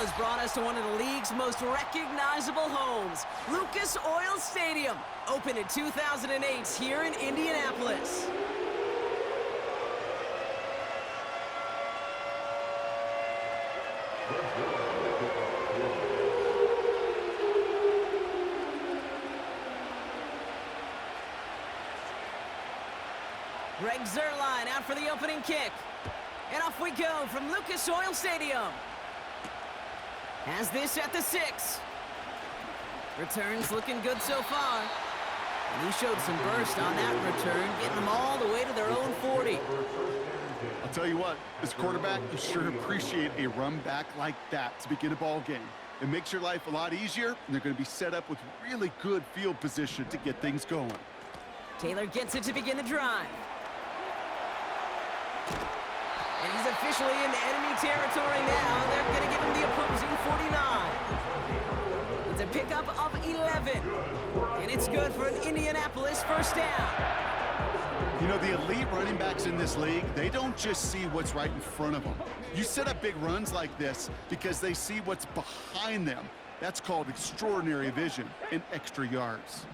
has brought us to one of the league's most recognizable homes, Lucas Oil Stadium, opened in 2008 here in Indianapolis. Greg Zuerlein out for the opening kick. And off we go from Lucas Oil Stadium. Has this at the 6. Returns looking good so far. And he showed some burst on that return, getting them all the way to their own 40. I'll tell you what, as quarterback, you sure appreciate a run back like that to begin a ball game. It makes your life a lot easier, and they're going to be set up with really good field position to get things going. Taylor gets it to begin the drive. And he's officially in enemy territory now. They're going to give him the opposing 49. It's a pickup of 11. And it's good for an Indianapolis first down. You know, the elite running backs in this league, they don't just see what's right in front of them. You set up big runs like this because they see what's behind them. That's called extraordinary vision and extra yards.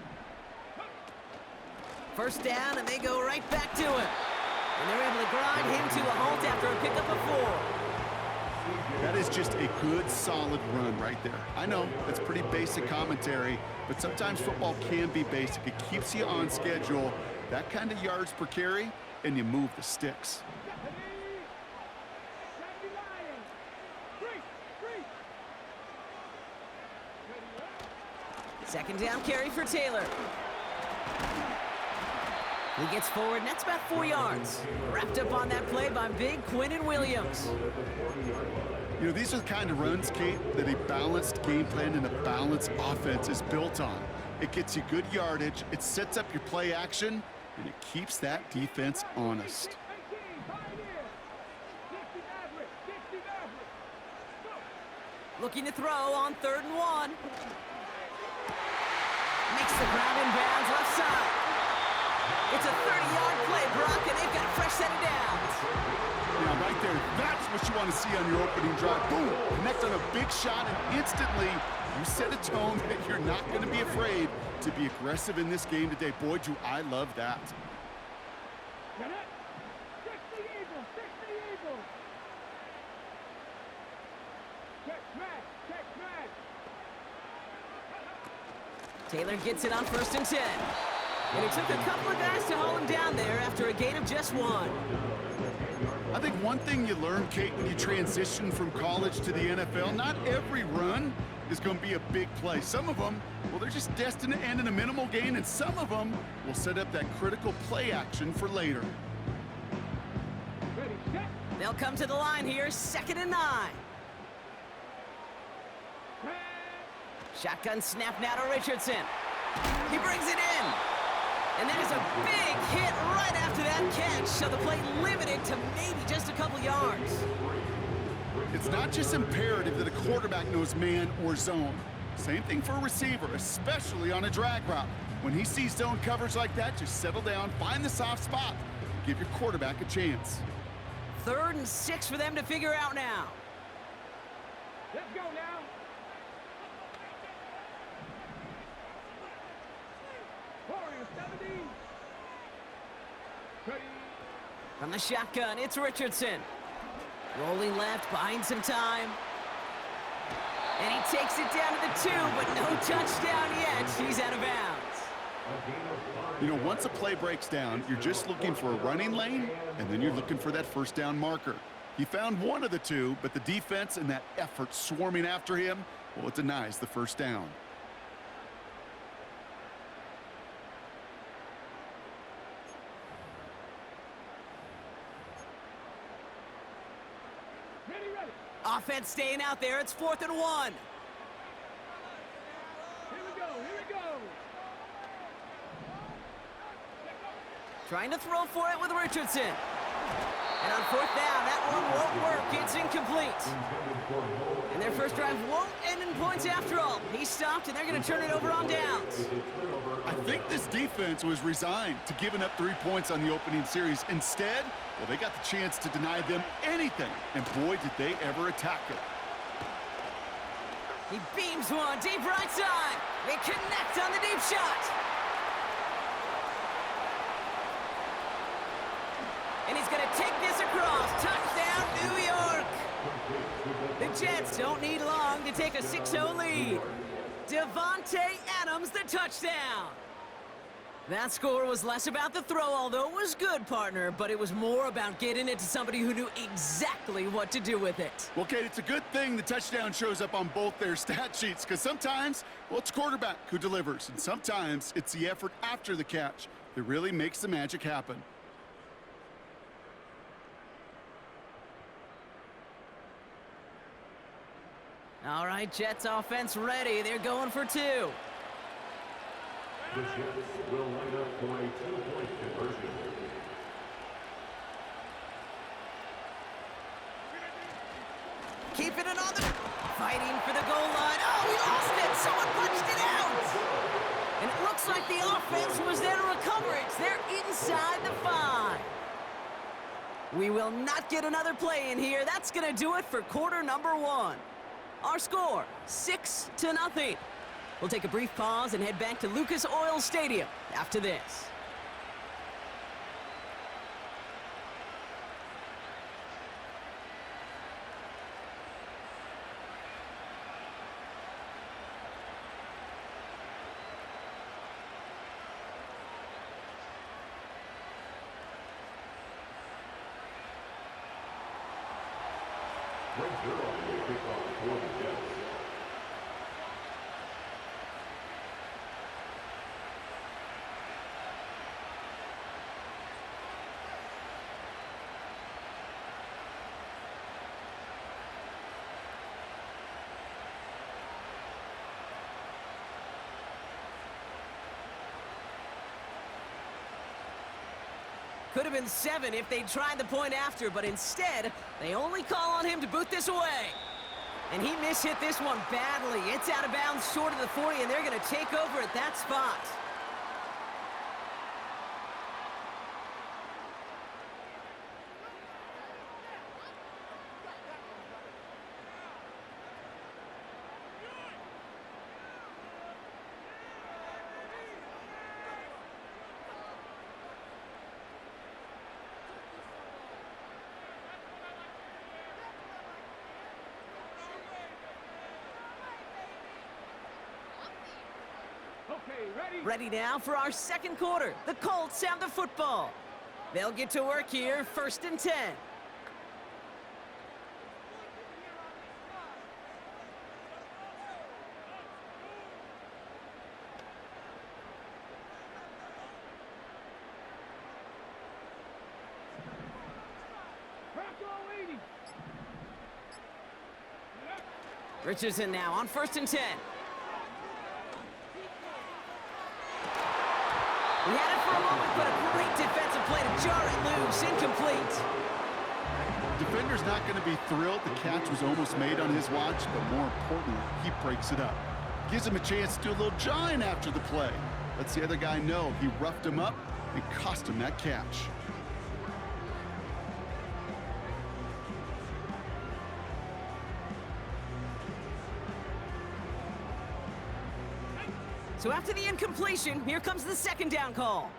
First down, and they go right back to him. And they're able to grind him to a halt after a pickup of 4. That is just a good, solid run right there. I know, that's pretty basic commentary, but sometimes football can be basic. It keeps you on schedule, that kind of yards per carry, and you move the sticks. Second down carry for Taylor. He gets forward, and that's about 4 yards. Wrapped up on that play by big Quinnen Williams. You know, these are the kind of runs, Kate, that a balanced game plan and a balanced offense is built on. It gets you good yardage, it sets up your play action, and it keeps that defense honest. Looking to throw on 3rd and 1. Makes the ground in bounds left side. It's a 30-yard play, Brock, and they've got a fresh set of downs. Yeah, right there, that's what you want to see on your opening drive. Boom, connect on a big shot, and instantly you set a tone that you're not going to be afraid to be aggressive in this game today. Boy, do I love that. Taylor gets it on 1st and 10. And it took a couple of guys to haul him down there after a gain of just 1. I think one thing you learn, Kate, when you transition from college to the NFL, not every run is going to be a big play. Some of them, well, they're just destined to end in a minimal gain, and some of them will set up that critical play action for later. They'll come to the line here, 2nd and 9. Shotgun snap now to Richardson. He brings it in. And there's a big hit right after that catch, so the play limited to maybe just a couple yards. It's not just imperative that a quarterback knows man or zone. Same thing for a receiver, especially on a drag route. When he sees zone coverage like that, just settle down, find the soft spot, give your quarterback a chance. 3rd and 6 for them to figure out now. Let's go now. From the shotgun, it's Richardson. Rolling left, buying some time. And he takes it down to the 2, but no touchdown yet. He's out of bounds. You know, once a play breaks down, you're just looking for a running lane, and then you're looking for that first down marker. He found one of the 2, but the defense and that effort swarming after him, well, it denies the first down. Offense staying out there. It's 4th and 1. Here we go, here we go. Trying to throw for it with Richardson. And on 4th down, that one won't work. It's incomplete. And their first drive won't end in points after all. He stopped, and they're going to turn it over on downs. I think this defense was resigned to giving up 3 points on the opening series. Instead, well, they got the chance to deny them anything, and boy, did they ever attack it. He beams one deep right side. They connect on the deep shot. And he's going to take this across. Touchdown, New York. The Jets don't need long to take a 6-0 lead. Devontae Adams, the touchdown. That score was less about the throw, although it was good, partner, but it was more about getting it to somebody who knew exactly what to do with it. Well, Kate, it's a good thing the touchdown shows up on both their stat sheets, because sometimes, well, it's quarterback who delivers, and sometimes it's the effort after the catch that really makes the magic happen. All right, Jets offense ready. They're going for two. The Jets will line up for a 2-point conversion. Keeping it on the... Fighting for the goal line. Oh, he lost it. Someone punched it out. And it looks like the offense was there to recover it. They're inside the 5. We will not get another play in here. That's going to do it for quarter number 1. Our score, 6-0. We'll take a brief pause and head back to Lucas Oil Stadium after this. Could have been 7 if they'd tried the point after, but instead, they only call on him to boot this away. And he mishit this one badly. It's out of bounds short of the 40, and they're going to take over at that spot. Okay, ready? Ready now for our second quarter. The Colts have the football. They'll get to work here, 1st and 10. Bronco 80. Richardson now on 1st and 10. We had it for a moment, but a great defensive play to jar it loose. Incomplete. Defender's not going to be thrilled the catch was almost made on his watch, but more importantly, he breaks it up. Gives him a chance to do a little jawing after the play. Lets the other guy know he roughed him up and cost him that catch. So after the incompletion, here comes the 2nd down call.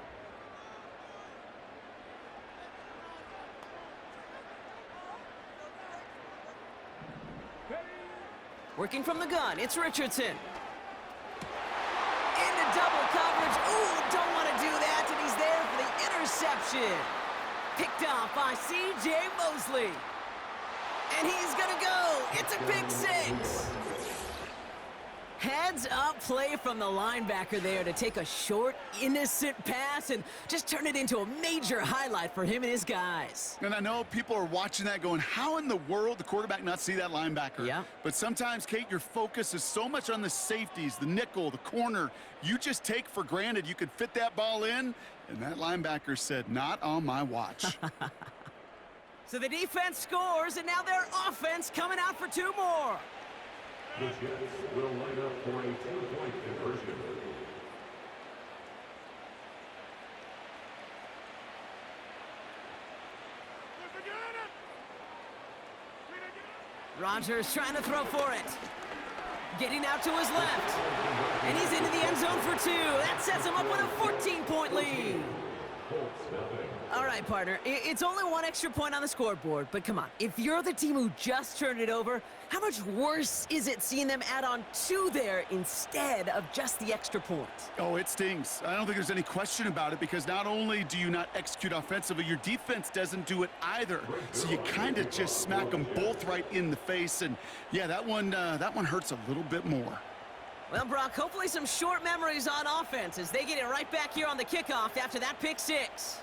Working from the gun, it's Richardson. Into double coverage. Ooh, don't want to do that, and he's there for the interception. Picked off by C.J. Mosley. And he's going to go. It's a big 6. Heads up play from the linebacker there to take a short, innocent pass and just turn it into a major highlight for him and his guys. And I know people are watching that going, how in the world the quarterback not see that linebacker? Yeah. But sometimes, Kate, your focus is so much on the safeties, the nickel, the corner. You just take for granted you could fit that ball in, and that linebacker said, not on my watch. So the defense scores, and now their offense coming out for 2 more. The Jets will line up for a 2-point conversion. Rodgers trying to throw for it. Getting out to his left. And he's into the end zone for 2. That sets him up with a 14-point lead. All right, partner, it's only 1 extra point on the scoreboard, but come on. If you're the team who just turned it over, how much worse is it seeing them add on 2 there instead of just the extra point? Oh, it stings. I don't think there's any question about it because not only do you not execute offensively, your defense doesn't do it either. So you kind of just smack them both right in the face, and yeah, that one hurts a little bit more. Well, Brock, hopefully some short memories on offense as they get it right back here on the kickoff after that pick 6.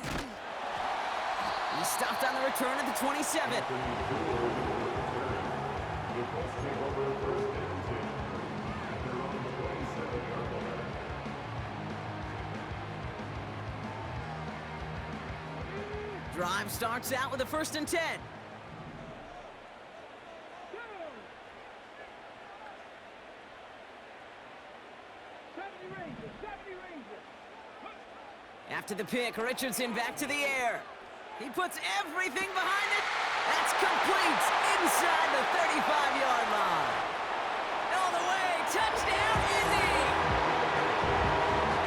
He stopped on the return at the 27. Drive starts out with a 1st and 10. After the pick, Richardson back to the air. He puts everything behind it. That's complete inside the 35-yard line. All the way, touchdown, Indy!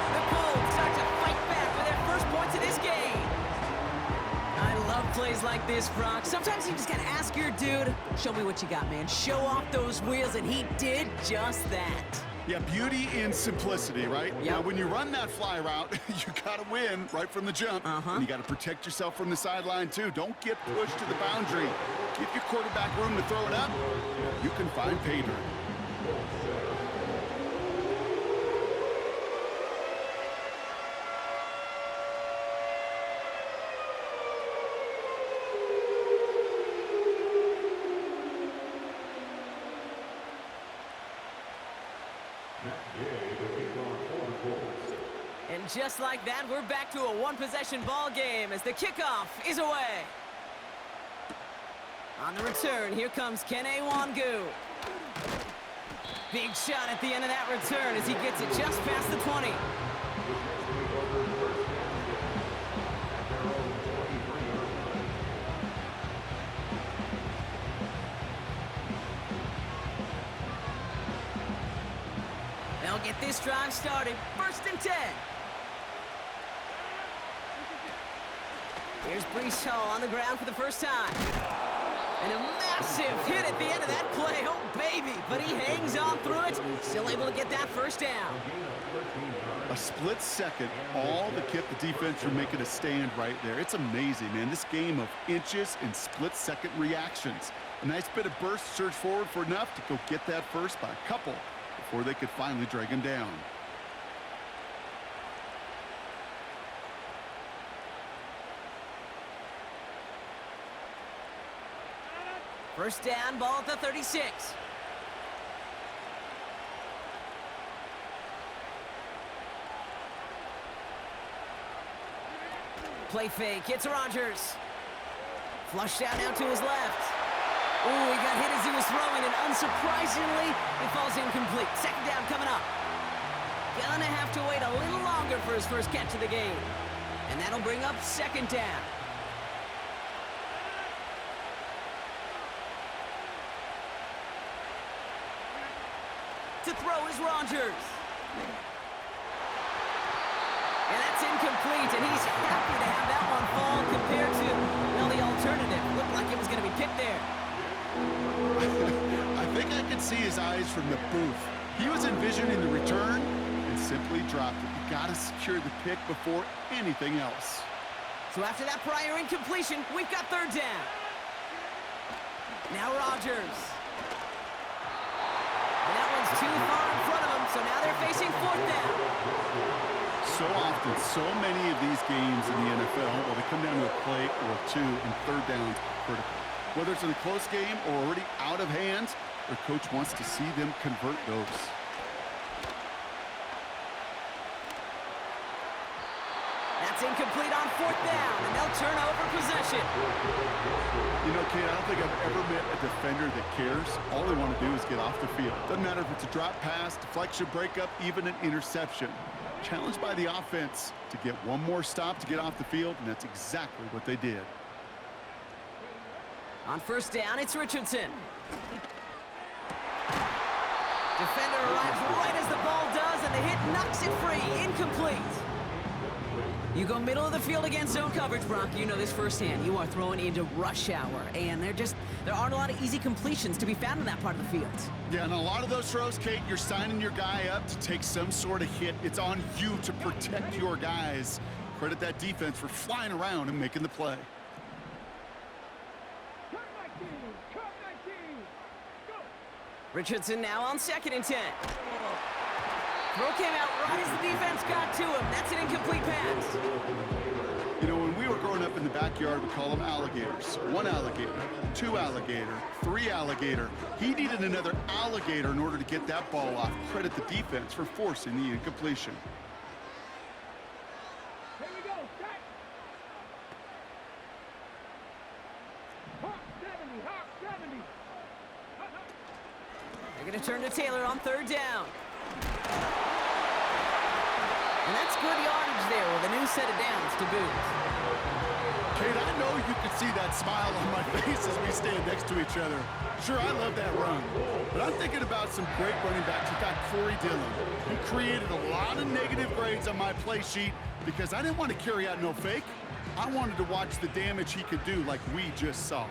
The Colts start to fight back with their first points of this game. I love plays like this, Brock. Sometimes you just gotta ask your dude, show me what you got, man. Show off those wheels, and he did just that. Yeah, beauty in simplicity, right? Yep. Now, when you run that fly route, you got to win right from the jump. And you got to protect yourself from the sideline, too. Don't get pushed to the boundary. Give your quarterback room to throw it up. You can find pay dirt. And just like that, we're back to a 1-possession ball game as the kickoff is away. On the return, here comes Kene Wangu. Big shot at the end of that return as he gets it just past the 20. They'll get this drive started. 1st and 10. Here's Breece Hall on the ground for the first time. And a massive hit at the end of that play. Oh, baby. But he hangs on through it. Still able to get that 1st down. A split second, all to keep the defense from making a stand right there. It's amazing, man. This game of inches and split-second reactions. A nice bit of burst, surge forward for enough to go get that first by a couple before they could finally drag him down. First down, ball at the 36. Play fake, it's Rodgers. Flushed out now to his left. Oh, he got hit as he was throwing, and unsurprisingly, it falls incomplete. 2nd down coming up. Gonna have to wait a little longer for his first catch of the game. And that'll bring up 2nd down. To throw is Rodgers. And that's incomplete, and he's happy to have that one fall compared to, well, the alternative. Looked like it was going to be picked there. I think I could see his eyes from the booth. He was envisioning the return and simply dropped it. You got to secure the pick before anything else. So after that prior incompletion, we've got 3rd down. Now Rodgers. And that one's too far in front of him, so now they're facing 4th down. So often, so many of these games in the NFL, well, they come down to a play or 2, and 3rd downs are critical. Whether it's in a close game or already out of hand, their coach wants to see them convert those. That's incomplete on 4th down, and they'll turn over possession. You know, Kate, I don't think I've ever met a defender that cares. All they want to do is get off the field. Doesn't matter if it's a drop pass, deflection, breakup, even an interception. Challenged by the offense to get one more stop to get off the field, and that's exactly what they did. On 1st down, it's Richardson. Defender arrives right as the ball does, and the hit knocks it free. Incomplete. You go middle of the field against zone coverage, Brock. You know this firsthand. You are throwing into rush hour, and there aren't a lot of easy completions to be found in that part of the field. Yeah, and a lot of those throws, Kate, you're signing your guy up to take some sort of hit. It's on you to protect your guys. Credit that defense for flying around and making the play. Richardson now on 2nd and 10. Throw came out right as the defense got to him. That's an incomplete pass. You know, when we were growing up in the backyard, we call them alligators. 1 alligator, 2 alligator, 3 alligator. He needed another alligator in order to get that ball off. Credit the defense for forcing the incompletion. Here we go, set. Hawk 70, Hawk 70. They're going to turn to Taylor on 3rd down. And that's good yardage there with a new set of downs to boot. Kate, I know you can see that smile on my face as we stand next to each other. Sure, I love that run, but I'm thinking about some great running backs. In fact, Corey Dillon. He created a lot of negative grades on my play sheet because I didn't want to carry out no fake. I wanted to watch the damage he could do like we just saw.